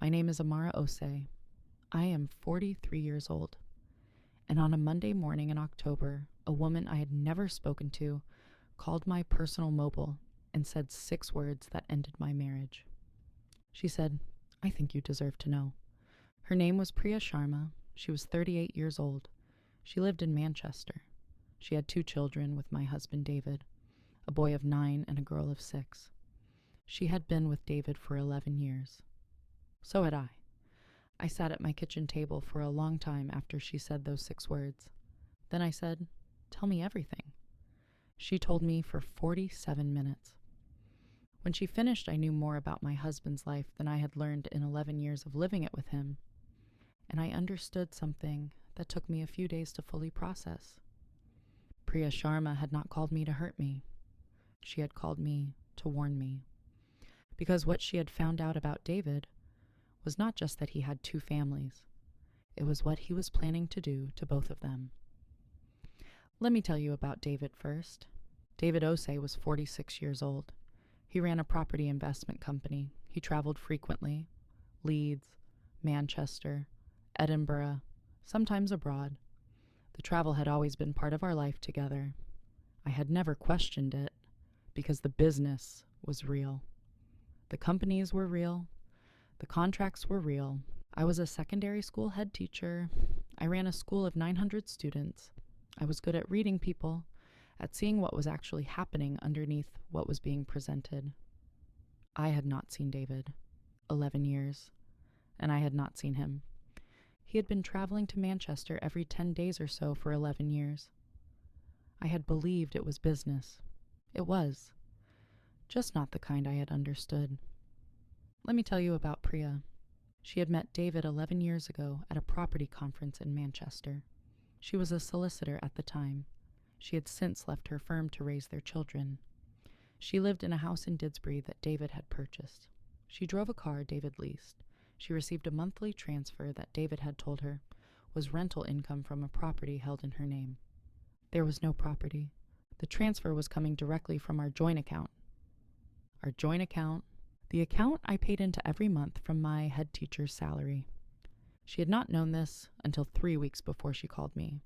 My name is Amara Osei. I am 43 years old. And on a Monday morning in October, a woman I had never spoken to called my personal mobile and said 6 words that ended my marriage. She said, "I think you deserve to know." Her name was Priya Sharma. She was 38 years old. She lived in Manchester. She had 2 children with my husband David, a boy of 9 and a girl of 6. She had been with David for 11 years. So had I. I sat at my kitchen table for a long time after she said those 6 words. Then I said, "Tell me everything." She told me for 47 minutes. When she finished, I knew more about my husband's life than I had learned in 11 years of living it with him, and I understood something that took me a few days to fully process. Priya Sharma had not called me to hurt me. She had called me to warn me. Because what she had found out about David was not just that he had 2 families. It was what he was planning to do to both of them. Let me tell you about David first. David Osei was 46 years old. He ran a property investment company. He traveled frequently. Leeds, Manchester, Edinburgh, sometimes abroad. The travel had always been part of our life together. I had never questioned it because the business was real. The companies were real. The contracts were real. I was a secondary school head teacher. I ran a school of 900 students. I was good at reading people, at seeing what was actually happening underneath what was being presented. I had not seen David. 11 years. And I had not seen him. He had been traveling to Manchester every 10 days or so for 11 years. I had believed it was business. It was. Just not the kind I had understood. Let me tell you about Priya. She had met David 11 years ago at a property conference in Manchester. She was a solicitor at the time. She had since left her firm to raise their children. She lived in a house in Didsbury that David had purchased. She drove a car David leased. She received a monthly transfer that David had told her was rental income from a property held in her name. There was no property. The transfer was coming directly from our joint account. Our joint account, the account I paid into every month from my head teacher's salary. She had not known this until 3 weeks before she called me.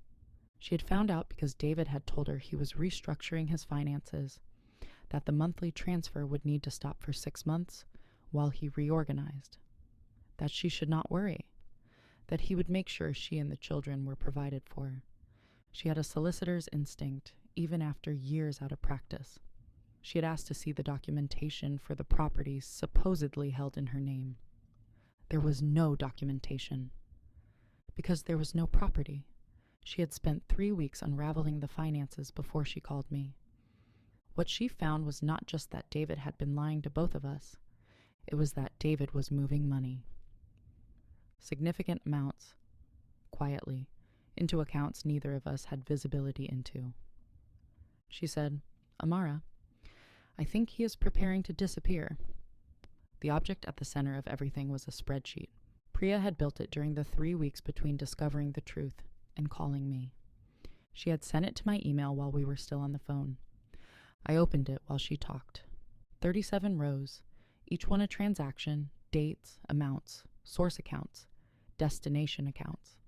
She had found out because David had told her he was restructuring his finances, that the monthly transfer would need to stop for 6 months while he reorganized, that she should not worry, that he would make sure she and the children were provided for. She had a solicitor's instinct, even after years out of practice. She had asked to see the documentation for the properties supposedly held in her name. There was no documentation. Because there was no property. She had spent 3 weeks unraveling the finances before she called me. What she found was not just that David had been lying to both of us. It was that David was moving money. Significant amounts, quietly, into accounts neither of us had visibility into. She said, "Amara, I think he is preparing to disappear." The object at the center of everything was a spreadsheet. Priya had built it during the 3 weeks between discovering the truth and calling me. She had sent it to my email while we were still on the phone. I opened it while she talked. 37 rows, each one a transaction, dates, amounts, source accounts, destination accounts.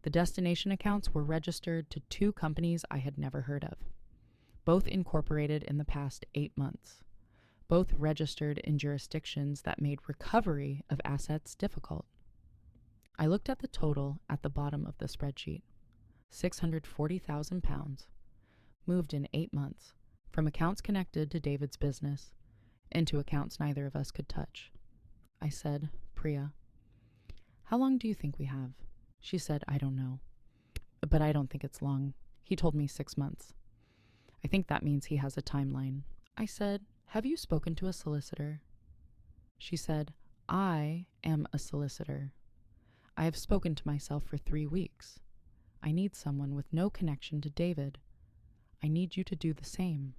The destination accounts were registered to 2 companies I had never heard of, both incorporated in the past 8 months, both registered in jurisdictions that made recovery of assets difficult. I looked at the total at the bottom of the spreadsheet. £640,000, moved in 8 months, from accounts connected to David's business into accounts neither of us could touch. I said, "Priya, how long do you think we have?" She said, "I don't know, but I don't think it's long. He told me 6 months. I think that means he has a timeline." I said, "Have you spoken to a solicitor?" She said, "I am a solicitor. I have spoken to myself for 3 weeks. I need someone with no connection to David. I need you to do the same."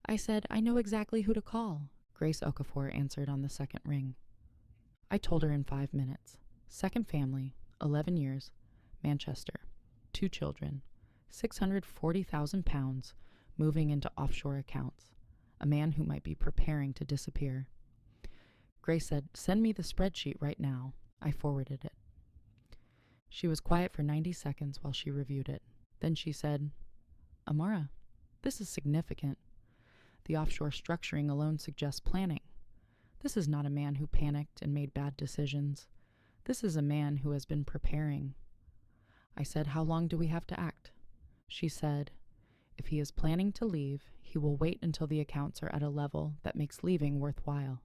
I said, "I know exactly who to call." Grace Okafor answered on the second ring. I told her in 5 minutes. Second family, 11 years, Manchester, 2 children, £640,000 moving into offshore accounts, a man who might be preparing to disappear. Grace said, "Send me the spreadsheet right now." I forwarded it. She was quiet for 90 seconds while she reviewed it. Then she said, "Amara, this is significant. The offshore structuring alone suggests planning. This is not a man who panicked and made bad decisions. This is a man who has been preparing." I said, "How long do we have to act?" She said, "If he is planning to leave, he will wait until the accounts are at a level that makes leaving worthwhile.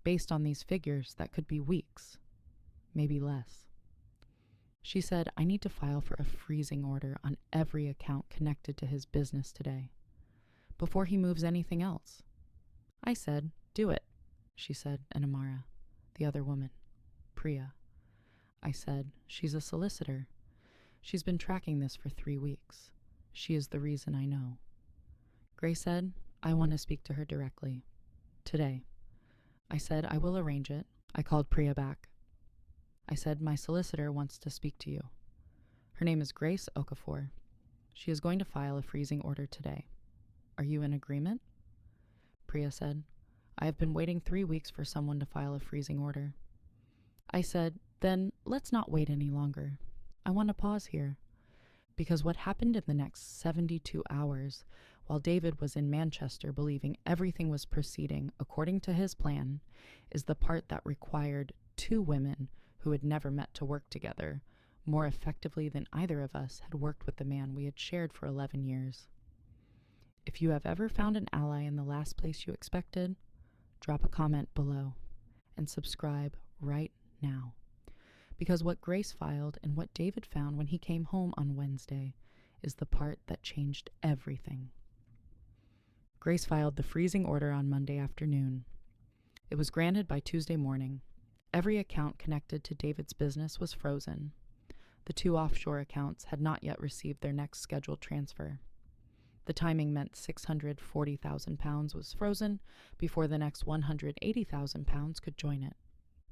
Based on these figures, that could be weeks, maybe less." She said, "I need to file for a freezing order on every account connected to his business today, before he moves anything else." I said, "Do it," she said, and Amara, the other woman, Priya. I said, "She's a solicitor. She's been tracking this for 3 weeks. She is the reason I know." Grace said, "I want to speak to her directly. Today." I said, "I will arrange it." I called Priya back. I said, "My solicitor wants to speak to you. Her name is Grace Okafor. She is going to file a freezing order today. Are you in agreement?" Priya said, "I have been waiting 3 weeks for someone to file a freezing order." I said, "Then let's not wait any longer. I want to pause here, because what happened in the next 72 hours, while David was in Manchester believing everything was proceeding according to his plan, is the part that required 2 women who had never met to work together more effectively than either of us had worked with the man we had shared for 11 years. If you have ever found an ally in the last place you expected, drop a comment below and subscribe right now. Because what Grace filed and what David found when he came home on Wednesday is the part that changed everything." Grace filed the freezing order on Monday afternoon. It was granted by Tuesday morning. Every account connected to David's business was frozen. The 2 offshore accounts had not yet received their next scheduled transfer. The timing meant £640,000 was frozen before the next £180,000 could join it.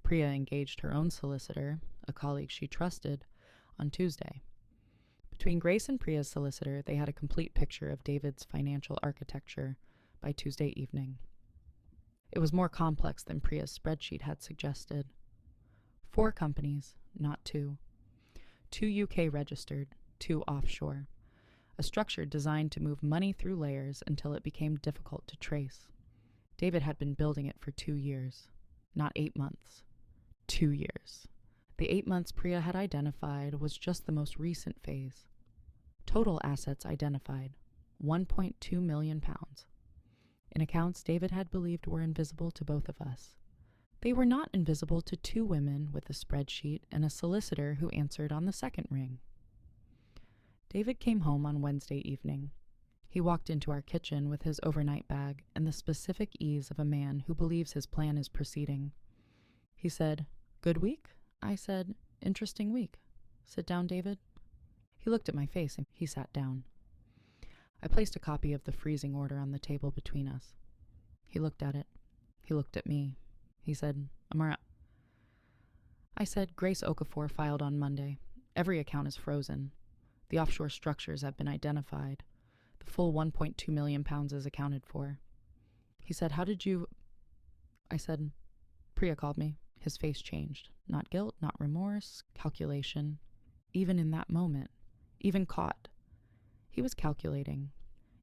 Priya engaged her own solicitor, a colleague she trusted, on Tuesday. Between Grace and Priya's solicitor, they had a complete picture of David's financial architecture by Tuesday evening. It was more complex than Priya's spreadsheet had suggested. 4 companies, not 2. 2 UK registered, 2 offshore. A structure designed to move money through layers until it became difficult to trace. David had been building it for 2 years, not 8 months. 2 years. The 8 months Priya had identified was just the most recent phase. Total assets identified, £1.2 million. In accounts David had believed were invisible to both of us. They were not invisible to 2 women with a spreadsheet and a solicitor who answered on the second ring. David came home on Wednesday evening. He walked into our kitchen with his overnight bag and the specific ease of a man who believes his plan is proceeding. He said, "Good week?" I said, "Interesting week. Sit down, David." He looked at my face and he sat down. I placed a copy of the freezing order on the table between us. He looked at it. He looked at me. He said, "Amara." I said, "Grace Okafor filed on Monday. Every account is frozen. The offshore structures have been identified. The full £1.2 million is accounted for." He said, "How did you—" I said, "Priya called me." His face changed. Not guilt, not remorse, calculation. Even in that moment, even caught. He was calculating.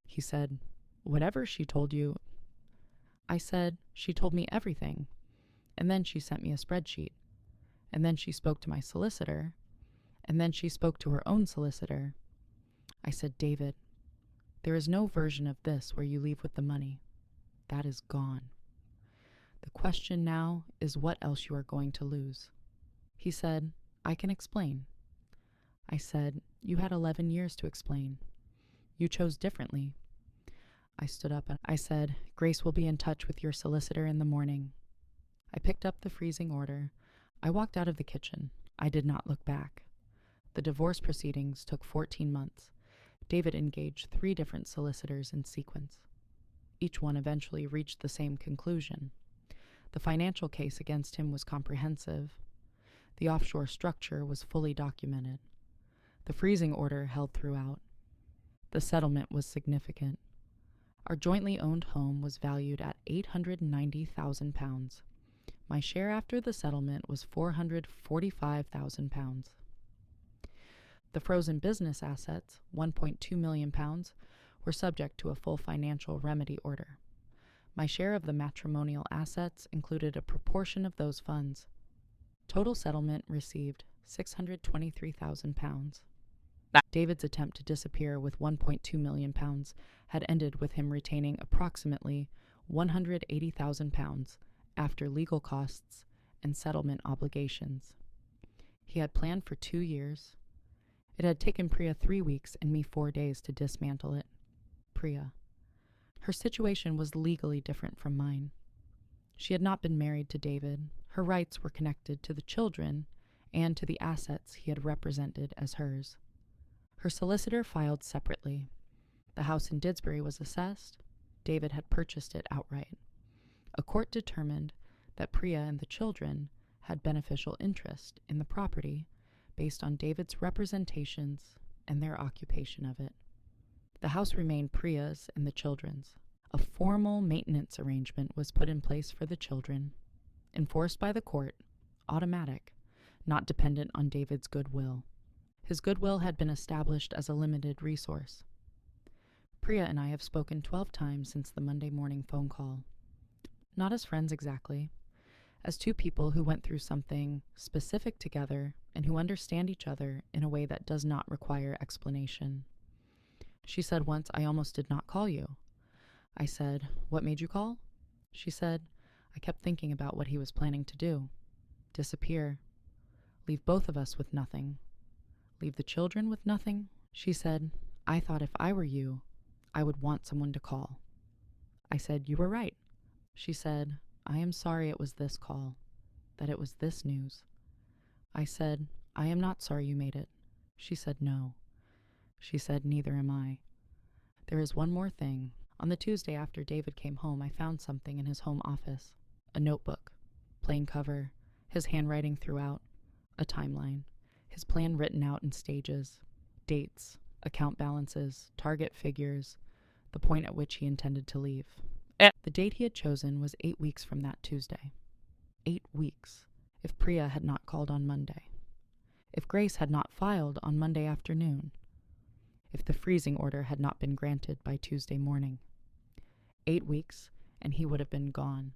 He said, "Whatever she told you." I said, "She told me everything. And then she sent me a spreadsheet. And then she spoke to my solicitor. And then she spoke to her own solicitor." I said, "David, there is no version of this where you leave with the money. That is gone. The question now is what else you are going to lose." He said, "I can explain." I said, "You had 11 years to explain. You chose differently." I stood up and I said, "Grace will be in touch with your solicitor in the morning." I picked up the freezing order. I walked out of the kitchen. I did not look back. The divorce proceedings took 14 months. David engaged 3 different solicitors in sequence. Each one eventually reached the same conclusion. The financial case against him was comprehensive. The offshore structure was fully documented. The freezing order held throughout. The settlement was significant. Our jointly owned home was valued at £890,000. My share after the settlement was £445,000. The frozen business assets, £1.2 million, were subject to a full financial remedy order. My share of the matrimonial assets included a proportion of those funds. Total settlement received £623,000. David's attempt to disappear with £1.2 million had ended with him retaining approximately £180,000 after legal costs and settlement obligations. He had planned for 2 years. It had taken Priya 3 weeks and me 4 days to dismantle it. Priya. Her situation was legally different from mine. She had not been married to David. Her rights were connected to the children and to the assets he had represented as hers. Her solicitor filed separately. The house in Didsbury was assessed. David had purchased it outright. A court determined that Priya and the children had beneficial interest in the property based on David's representations and their occupation of it. The house remained Priya's and the children's. A formal maintenance arrangement was put in place for the children, enforced by the court, automatic, not dependent on David's goodwill. His goodwill had been established as a limited resource. Priya and I have spoken 12 times since the Monday morning phone call. Not as friends exactly, as two people who went through something specific together and who understand each other in a way that does not require explanation. She said once, "I almost did not call you." I said, "What made you call?" She said, "I kept thinking about what he was planning to do. Disappear. Leave both of us with nothing. Leave the children with nothing." She said, "I thought if I were you, I would want someone to call." I said, "You were right." She said, "I am sorry it was this call, that it was this news." I said, "I am not sorry you made it." She said, "No." She said, "Neither am I." There is one more thing. On the Tuesday after David came home, I found something in his home office. A notebook, plain cover, his handwriting throughout, a timeline, his plan written out in stages, dates, account balances, target figures, the point at which he intended to leave. The date he had chosen was 8 weeks from that Tuesday. 8 weeks, if Priya had not called on Monday. If Grace had not filed on Monday afternoon. If the freezing order had not been granted by Tuesday morning. 8 weeks, and he would have been gone,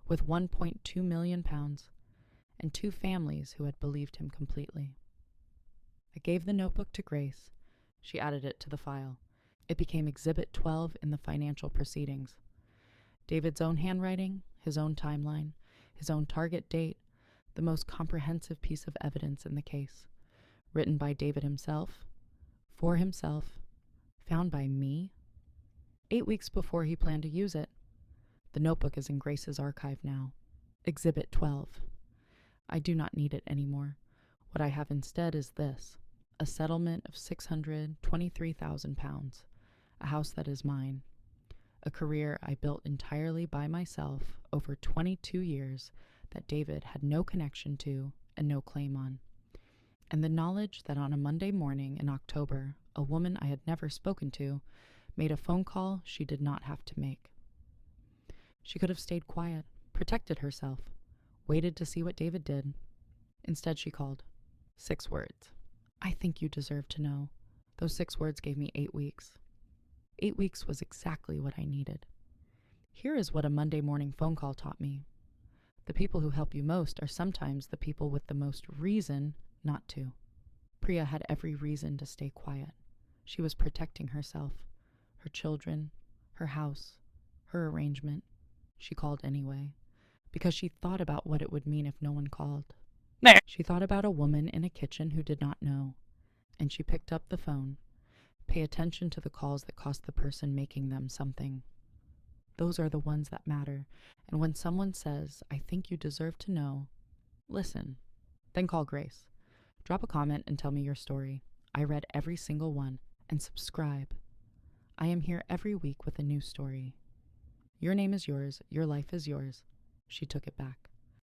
with £1.2 million and 2 families who had believed him completely. I gave the notebook to Grace. She added it to the file. It became Exhibit 12 in the financial proceedings. David's own handwriting, his own timeline, his own target date, the most comprehensive piece of evidence in the case, written by David himself, for himself, found by me, 8 weeks before he planned to use it. The notebook is in Grace's archive now. Exhibit 12. I do not need it anymore. What I have instead is this, a settlement of £623,000, a house that is mine, a career I built entirely by myself over 22 years that David had no connection to and no claim on, and the knowledge that on a Monday morning in October, a woman I had never spoken to made a phone call she did not have to make. She could have stayed quiet, protected herself, waited to see what David did. Instead, she called. 6 words. I think you deserve to know. Those 6 words gave me 8 weeks. 8 weeks was exactly what I needed. Here is what a Monday morning phone call taught me. The people who help you most are sometimes the people with the most reason not to. Priya had every reason to stay quiet. She was protecting herself, her children, her house, her arrangement. She called anyway, because she thought about what it would mean if no one called. She thought about a woman in a kitchen who did not know, and she picked up the phone. Pay attention to the calls that cost the person making them something. Those are the ones that matter, and when someone says, I think you deserve to know, listen. Then call Grace. Drop a comment and tell me your story. I read every single one, and subscribe. I am here every week with a new story. Your name is yours, your life is yours. She took it back.